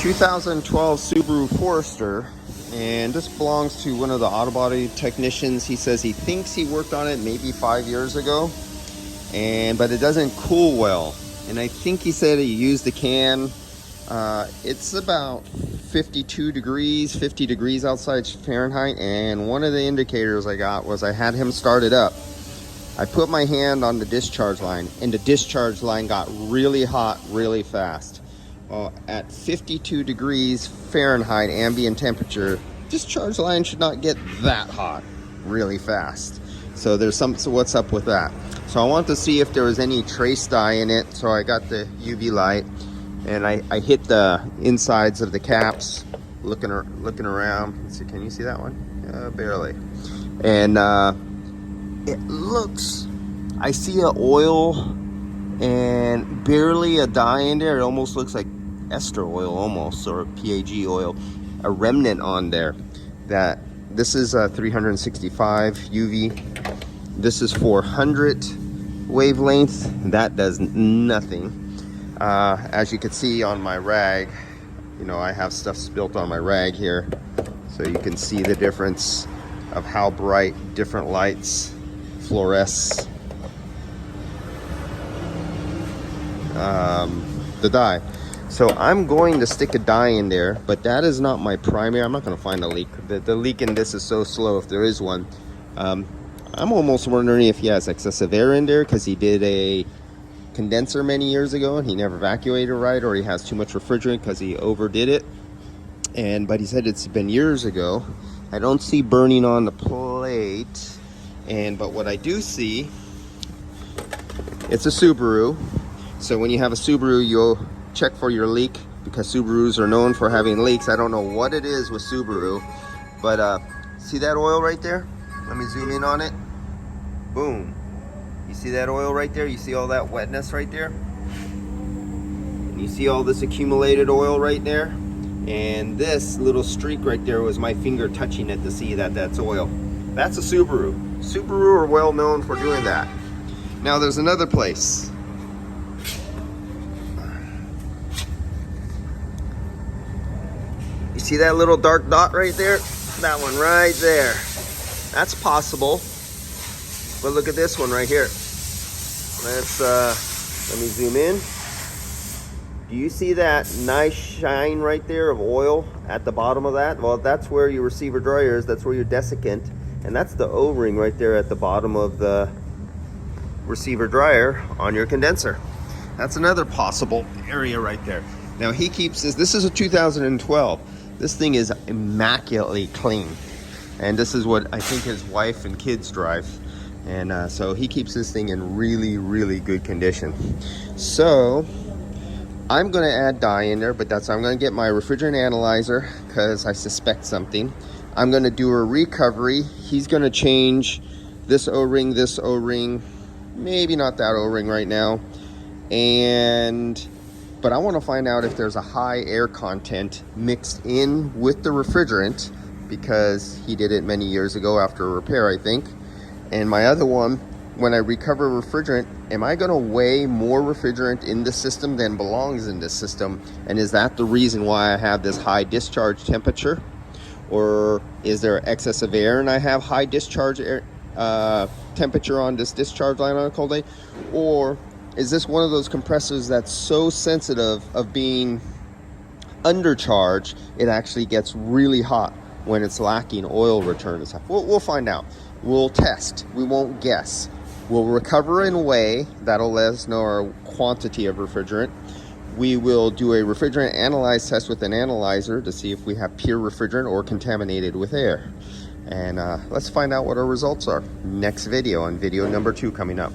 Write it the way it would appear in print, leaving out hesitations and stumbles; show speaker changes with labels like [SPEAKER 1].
[SPEAKER 1] 2012 Subaru Forester, and this belongs to one of the auto body technicians. He says he thinks he worked on it maybe 5 years ago, but it doesn't cool well. And I think he said he used the can. It's about 52 degrees, 50 degrees outside Fahrenheit, and one of the indicators I got was I had him start it up. I put my hand on the discharge line, and the discharge line got really hot really fast. Well, at 52 degrees Fahrenheit ambient temperature, discharge line should not get that hot really fast. So so what's up with that? So I want to see if there was any trace dye in it. So I got the UV light, and I hit the insides of the caps, looking around. Let's see, can you see that one? Barely. And it looks, I see a oil and barely a dye in there. It almost looks like ester oil almost, or PAG oil, a remnant on there. That this is a 365 UV. This is 400 wavelength. That does nothing. As you can see on my rag, you know, I have stuff spilt on my rag here, so you can see the difference of how bright different lights fluoresce the dye. So I'm going to stick a dye in there, but that is not my primary. I'm not going to find a leak. The leak in this is so slow, if there is one. I'm almost wondering if he has excessive air in there because he did a condenser many years ago and he never evacuated right, or he has too much refrigerant because he overdid it. But he said it's been years ago. I don't see burning on the plate, but what I do see, it's a Subaru. So when you have a Subaru, you'll check for your leak, because Subarus are known for having leaks. I don't know what it is with Subaru, but see that oil right there? Let me zoom in on it. Boom. You see that oil right there? You see all that wetness right there? And you see all this accumulated oil right there? And this little streak right there was my finger touching it to see that that's oil. That's a Subaru. Subaru are well known for doing that. Now there's another place. You see that little dark dot right there? That one right there. That's possible. But look at this one right here. Let me zoom in. Do you see that nice shine right there of oil at the bottom of that? Well, that's where your receiver dryer is. That's where your desiccant. And that's the O-ring right there at the bottom of the receiver dryer on your condenser. That's another possible area right there. Now he keeps this is a 2012. This thing is immaculately clean. And this is what I think his wife and kids drive. And so he keeps this thing in really, really good condition. So I'm going to add dye in there, but I'm going to get my refrigerant analyzer because I suspect something. I'm going to do a recovery. He's going to change this O-ring, maybe not that O-ring right now. But I want to find out if there's a high air content mixed in with the refrigerant, because he did it many years ago after a repair, I think. And my other one, when I recover refrigerant, am I going to weigh more refrigerant in the system than belongs in this system? And is that the reason why I have this high discharge temperature? Or is there excess of air and I have high discharge air, temperature on this discharge line on a cold day? Or is this one of those compressors that's so sensitive of being undercharged, it actually gets really hot when it's lacking oil return and stuff? We'll find out. We'll test. We won't guess. We'll recover and weigh. That'll let us know our quantity of refrigerant. We will do a refrigerant analyze test with an analyzer to see if we have pure refrigerant or contaminated with air. And let's find out what our results are. Next video, on video number 2 coming up.